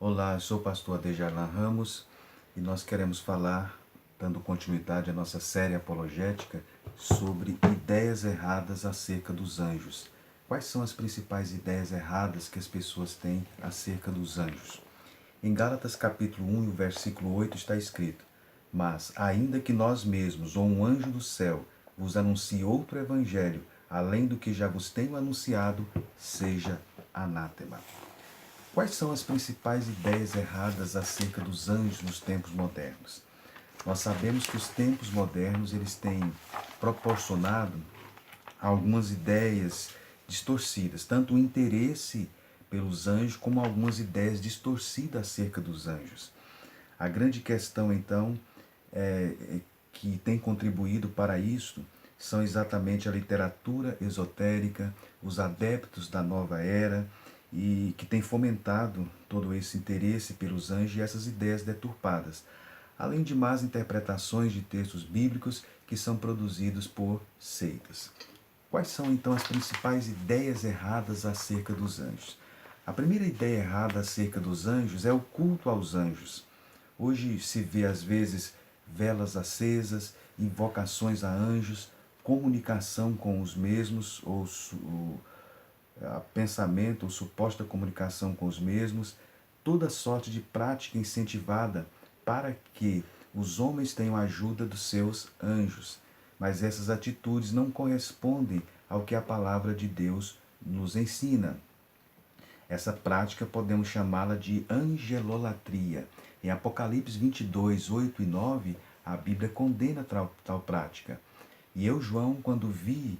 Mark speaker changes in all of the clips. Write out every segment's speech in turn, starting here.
Speaker 1: Olá, eu sou o pastor Adejarlan Ramos e nós queremos falar, dando continuidade à nossa série apologética, sobre ideias erradas acerca dos anjos. Quais são as principais ideias erradas que as pessoas têm acerca dos anjos? Em Gálatas capítulo 1, versículo 8 está escrito: Mas, ainda que nós mesmos ou um anjo do céu vos anuncie outro evangelho, além do que já vos tenho anunciado, seja anátema. Quais são as principais ideias erradas acerca dos anjos nos tempos modernos? Nós sabemos que os tempos modernos eles têm proporcionado algumas ideias distorcidas, tanto o interesse pelos anjos como algumas ideias distorcidas acerca dos anjos. A grande questão, então, que tem contribuído para isso são exatamente a literatura esotérica, os adeptos da nova era, e que tem fomentado todo esse interesse pelos anjos e essas ideias deturpadas, além de más interpretações de textos bíblicos que são produzidos por seitas. Quais são então as principais ideias erradas acerca dos anjos? A primeira ideia errada acerca dos anjos é o culto aos anjos. Hoje se vê às vezes velas acesas, invocações a anjos, comunicação com os mesmos, ou pensamento ou suposta comunicação com os mesmos, toda sorte de prática incentivada para que os homens tenham a ajuda dos seus anjos. Mas essas atitudes não correspondem ao que a palavra de Deus nos ensina. Essa prática podemos chamá-la de angelolatria. Em Apocalipse 22, 8 e 9, a Bíblia condena tal prática. E eu, João, quando vi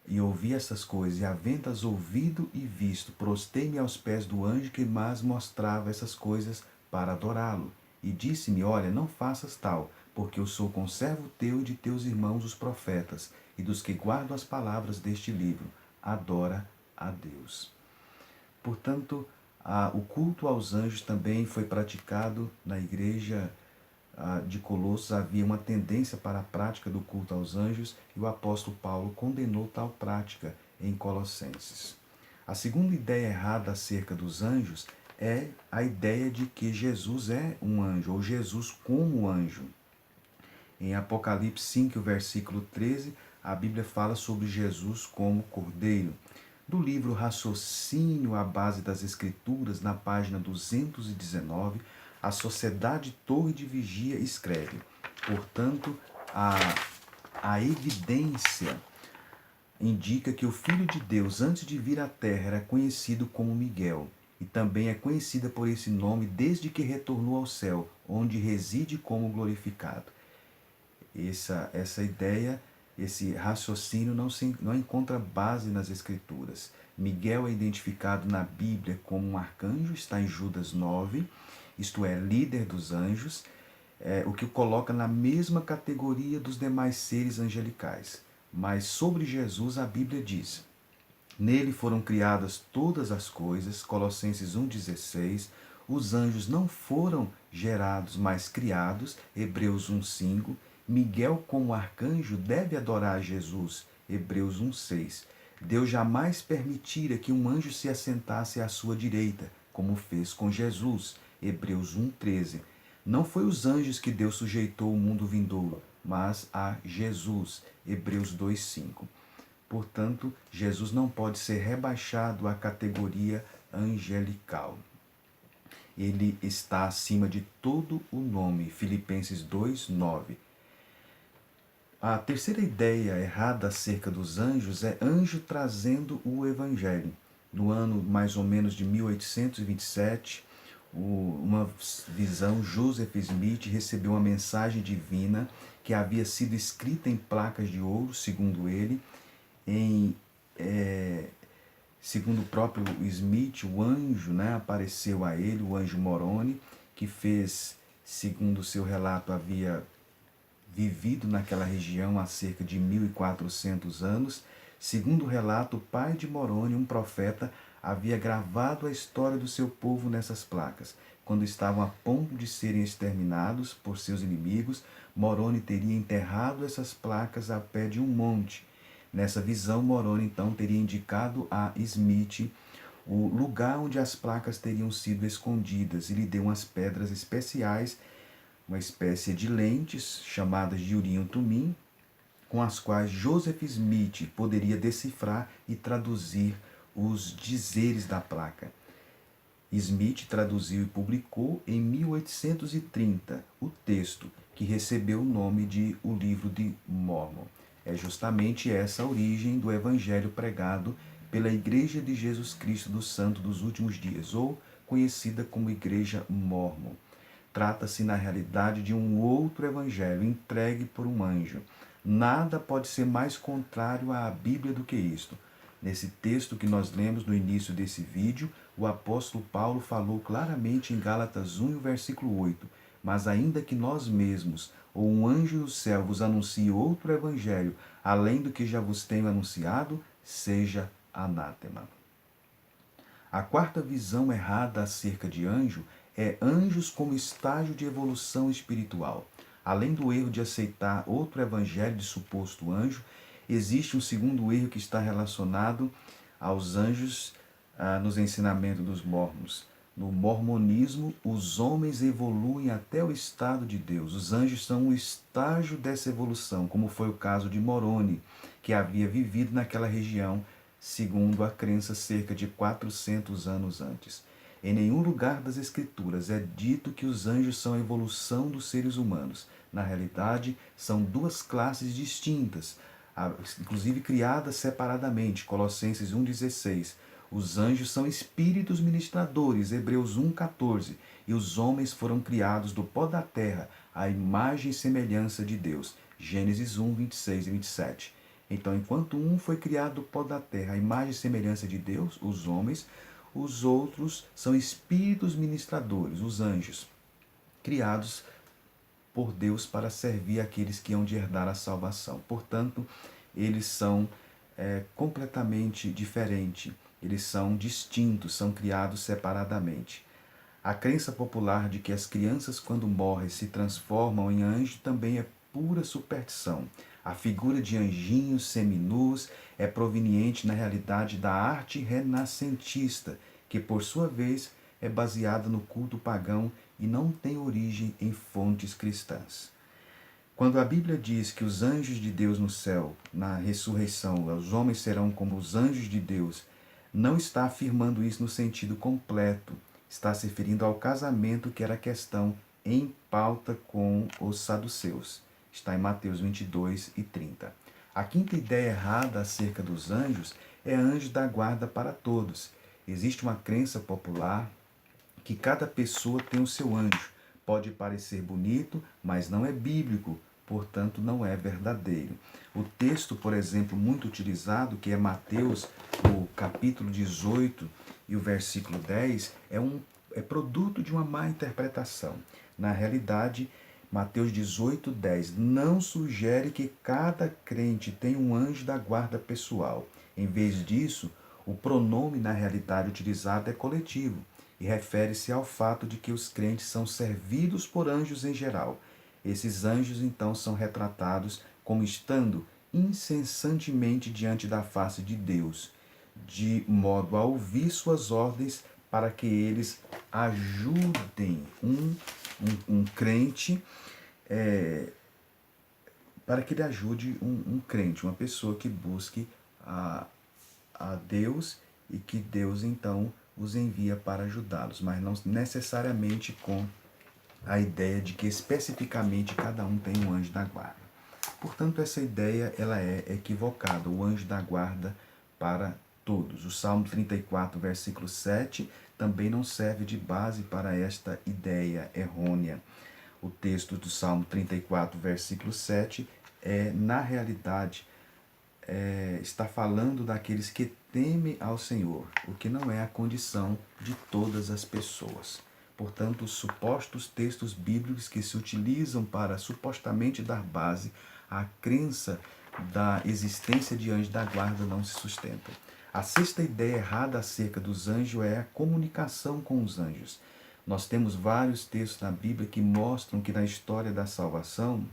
Speaker 1: e ouvi essas coisas, e havendo-as ouvido e visto, prostei-me aos pés do anjo que mais mostrava essas coisas para adorá-lo. E disse-me: Olha, não faças tal, porque eu sou conservo teu e de teus irmãos os profetas, e dos que guardam as palavras deste livro. Adora a Deus. Portanto, o culto aos anjos também foi praticado na igreja de Colossos. Havia uma tendência para a prática do culto aos anjos e o apóstolo Paulo condenou tal prática em Colossenses. A segunda ideia errada acerca dos anjos é a ideia de que Jesus é um anjo, ou Jesus como anjo. Em Apocalipse 5, versículo 13, a Bíblia fala sobre Jesus como cordeiro. Do livro Raciocínio à Base das Escrituras, na página 219, a Sociedade Torre de Vigia escreve: Portanto, a evidência indica que o Filho de Deus, antes de vir à Terra, era conhecido como Miguel, e também é conhecida por esse nome desde que retornou ao céu, onde reside como glorificado. Essa ideia, esse raciocínio não encontra base nas Escrituras. Miguel é identificado na Bíblia como um arcanjo, está em Judas 9, isto é, líder dos anjos, o que o coloca na mesma categoria dos demais seres angelicais. Mas sobre Jesus a Bíblia diz: Nele foram criadas todas as coisas, Colossenses 1,16. Os anjos não foram gerados, mas criados, Hebreus 1,5. Miguel, como arcanjo, deve adorar a Jesus, Hebreus 1,6. Deus jamais permitira que um anjo se assentasse à sua direita, como fez com Jesus, Hebreus 1,13. Não foi os anjos que Deus sujeitou o mundo vindouro, mas a Jesus, Hebreus 2,5. Portanto, Jesus não pode ser rebaixado à categoria angelical. Ele está acima de todo o nome. Filipenses 2:9. A terceira ideia errada acerca dos anjos é anjo trazendo o evangelho. No ano mais ou menos de 1827, uma visão, Joseph Smith recebeu uma mensagem divina que havia sido escrita em placas de ouro, segundo ele, em, segundo o próprio Smith, o anjo, apareceu a ele, o anjo Moroni, que fez, segundo o seu relato, havia vivido naquela região há cerca de 1400 anos. Segundo o relato, o pai de Moroni, um profeta, havia gravado a história do seu povo nessas placas. Quando estavam a ponto de serem exterminados por seus inimigos, Moroni teria enterrado essas placas a pé de um monte. Nessa visão, Moroni então teria indicado a Smith o lugar onde as placas teriam sido escondidas e lhe deu umas pedras especiais, uma espécie de lentes chamadas de Urim-Tumim, com as quais Joseph Smith poderia decifrar e traduzir os dizeres da placa. Smith traduziu e publicou em 1830 o texto que recebeu o nome de O Livro de Mórmon. É justamente essa a origem do evangelho pregado pela Igreja de Jesus Cristo dos Santos dos Últimos Dias, ou conhecida como Igreja Mórmon. Trata-se, na realidade, de um outro evangelho entregue por um anjo. Nada pode ser mais contrário à Bíblia do que isto. Nesse texto que nós lemos no início desse vídeo, o apóstolo Paulo falou claramente em Gálatas 1, versículo 8: Mas ainda que nós mesmos, ou um anjo do céu, vos anuncie outro evangelho, além do que já vos tenho anunciado, seja anátema. A quarta visão errada acerca de anjo é anjos como estágio de evolução espiritual. Além do erro de aceitar outro evangelho de suposto anjo, existe um segundo erro que está relacionado aos anjos nos ensinamentos dos mormons. No mormonismo, os homens evoluem até o estado de Deus. Os anjos são um estágio dessa evolução, como foi o caso de Moroni, que havia vivido naquela região, segundo a crença, cerca de 400 anos antes. Em nenhum lugar das Escrituras é dito que os anjos são a evolução dos seres humanos. Na realidade, são duas classes distintas, inclusive criadas separadamente. Colossenses 1,16. Os anjos são espíritos ministradores, Hebreus 1,14. E os homens foram criados do pó da terra, à imagem e semelhança de Deus. Gênesis 1, 26 e 27. Então, enquanto um foi criado do pó da terra, à imagem e semelhança de Deus, os homens, os outros são espíritos ministradores, os anjos, criados por Deus para servir aqueles que hão de herdar a salvação. Portanto, eles são completamente diferentes, eles são distintos, são criados separadamente. A crença popular de que as crianças, quando morrem, se transformam em anjo também é pura superstição. A figura de anjinhos seminus é proveniente, na realidade, da arte renascentista, que, por sua vez, é baseada no culto pagão e não tem origem em fontes cristãs. Quando a Bíblia diz que os anjos de Deus no céu, na ressurreição, os homens serão como os anjos de Deus, não está afirmando isso no sentido completo. Está se referindo ao casamento, que era questão em pauta com os saduceus. Está em Mateus 22 e 30. A quinta ideia errada acerca dos anjos é anjo da guarda para todos. Existe uma crença popular que cada pessoa tem o seu anjo. Pode parecer bonito, mas não é bíblico, portanto não é verdadeiro. O texto, por exemplo, muito utilizado, que é Mateus, o capítulo 18 e o versículo 10, é produto de uma má interpretação. Na realidade, Mateus 18, 10 não sugere que cada crente tenha um anjo da guarda pessoal. Em vez disso, o pronome na realidade utilizado é coletivo e refere-se ao fato de que os crentes são servidos por anjos em geral. Esses anjos, então, são retratados como estando incessantemente diante da face de Deus, de modo a ouvir suas ordens para que eles ajudem um crente, para que ele ajude um crente, uma pessoa que busque a Deus e que Deus, então, os envia para ajudá-los, mas não necessariamente com a ideia de que especificamente cada um tem um anjo da guarda. Portanto, essa ideia ela é equivocada, o anjo da guarda para todos. O Salmo 34, versículo 7, também não serve de base para esta ideia errônea. O texto do Salmo 34, versículo 7, na realidade, está falando daqueles que temem ao Senhor, o que não é a condição de todas as pessoas. Portanto, os supostos textos bíblicos que se utilizam para supostamente dar base à crença da existência de anjos da guarda não se sustentam. A sexta ideia errada acerca dos anjos é a comunicação com os anjos. Nós temos vários textos na Bíblia que mostram que na história da salvação,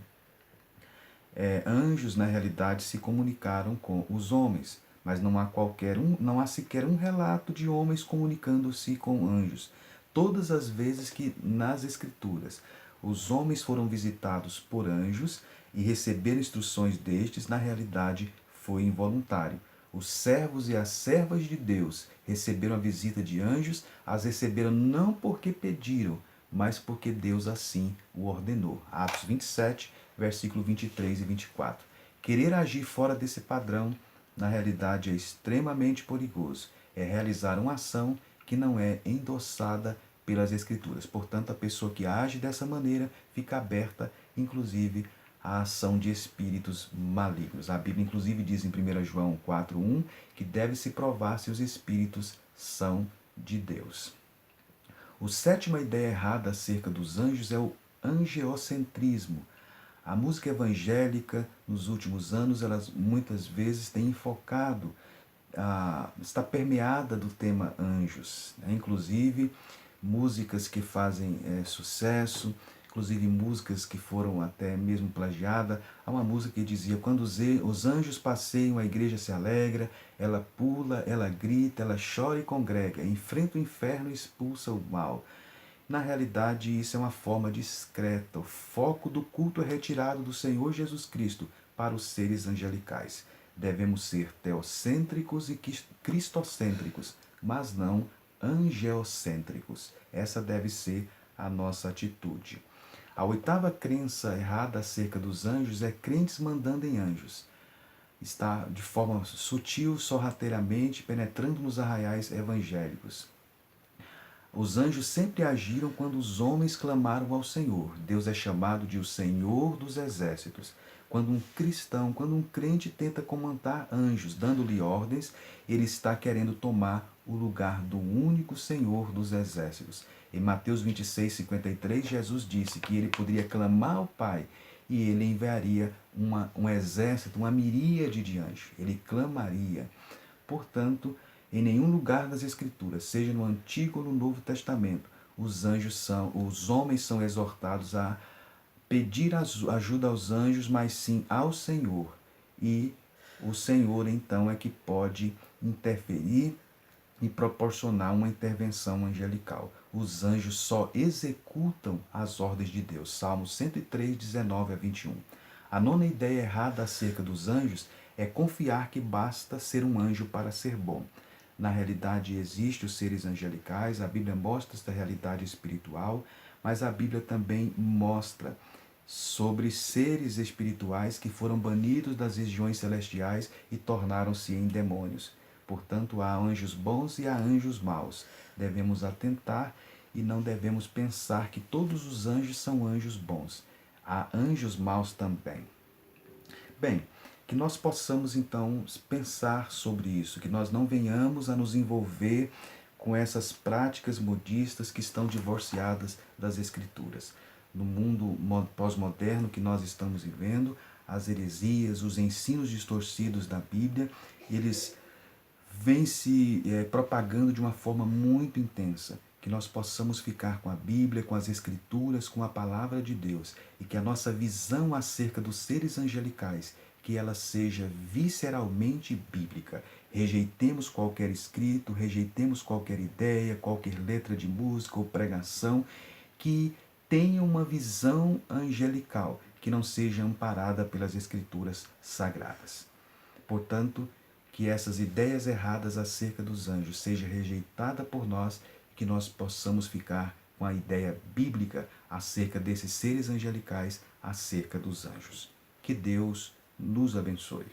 Speaker 1: anjos, na realidade, se comunicaram com os homens. mas não há sequer um relato de homens comunicando-se com anjos. Todas as vezes que nas Escrituras os homens foram visitados por anjos e receberam instruções destes, na realidade foi involuntário. Os servos e as servas de Deus receberam a visita de anjos, as receberam não porque pediram, mas porque Deus assim o ordenou. Atos 27, versículo 23 e 24. Querer agir fora desse padrão, na realidade, é extremamente perigoso. É realizar uma ação que não é endossada pelas Escrituras. Portanto, a pessoa que age dessa maneira fica aberta, inclusive, à ação de espíritos malignos. A Bíblia, inclusive, diz em 1 João 4,1 que deve-se provar se os espíritos são de Deus. A sétima ideia errada acerca dos anjos é o angeocentrismo. A música evangélica, nos últimos anos, elas muitas vezes tem enfocado, está permeada do tema anjos, né? Inclusive músicas que fazem sucesso, inclusive músicas que foram até mesmo plagiadas. Há uma música que dizia: quando os anjos passeiam, a igreja se alegra, ela pula, ela grita, ela chora e congrega, enfrenta o inferno e expulsa o mal. Na realidade, isso é uma forma discreta. O foco do culto é retirado do Senhor Jesus Cristo para os seres angelicais. Devemos ser teocêntricos e cristocêntricos, mas não angeocêntricos. Essa deve ser a nossa atitude. A oitava crença errada acerca dos anjos é crentes mandando em anjos. Está de forma sutil, sorrateiramente, penetrando nos arraiais evangélicos. Os anjos sempre agiram quando os homens clamaram ao Senhor. Deus é chamado de o Senhor dos Exércitos. Quando um cristão, quando um crente tenta comandar anjos, dando-lhe ordens, ele está querendo tomar o lugar do único Senhor dos Exércitos. Em Mateus 26, 53, Jesus disse que ele poderia clamar ao Pai e ele enviaria um exército, uma miríade de anjos. Ele clamaria. Portanto, em nenhum lugar das Escrituras, seja no Antigo ou no Novo Testamento, os homens são exortados a pedir ajuda aos anjos, mas sim ao Senhor. E o Senhor, então, é que pode interferir e proporcionar uma intervenção angelical. Os anjos só executam as ordens de Deus. Salmo 103, 19 a 21. A nona ideia errada acerca dos anjos é confiar que basta ser um anjo para ser bom. Na realidade, existem os seres angelicais, a Bíblia mostra esta realidade espiritual, mas a Bíblia também mostra sobre seres espirituais que foram banidos das regiões celestiais e tornaram-se em demônios. Portanto, há anjos bons e há anjos maus. Devemos atentar e não devemos pensar que todos os anjos são anjos bons. Há anjos maus também. Bem, que nós possamos então pensar sobre isso, que nós não venhamos a nos envolver com essas práticas modistas que estão divorciadas das Escrituras. No mundo pós-moderno que nós estamos vivendo, as heresias, os ensinos distorcidos da Bíblia, eles vêm se propagando de uma forma muito intensa. Que nós possamos ficar com a Bíblia, com as Escrituras, com a Palavra de Deus, e que a nossa visão acerca dos seres angelicais, que ela seja visceralmente bíblica. Rejeitemos qualquer escrito, rejeitemos qualquer ideia, qualquer letra de música ou pregação que tenha uma visão angelical, que não seja amparada pelas Escrituras sagradas. Portanto, que essas ideias erradas acerca dos anjos sejam rejeitadas por nós, que nós possamos ficar com a ideia bíblica acerca desses seres angelicais, acerca dos anjos. Que Deus nos abençoe.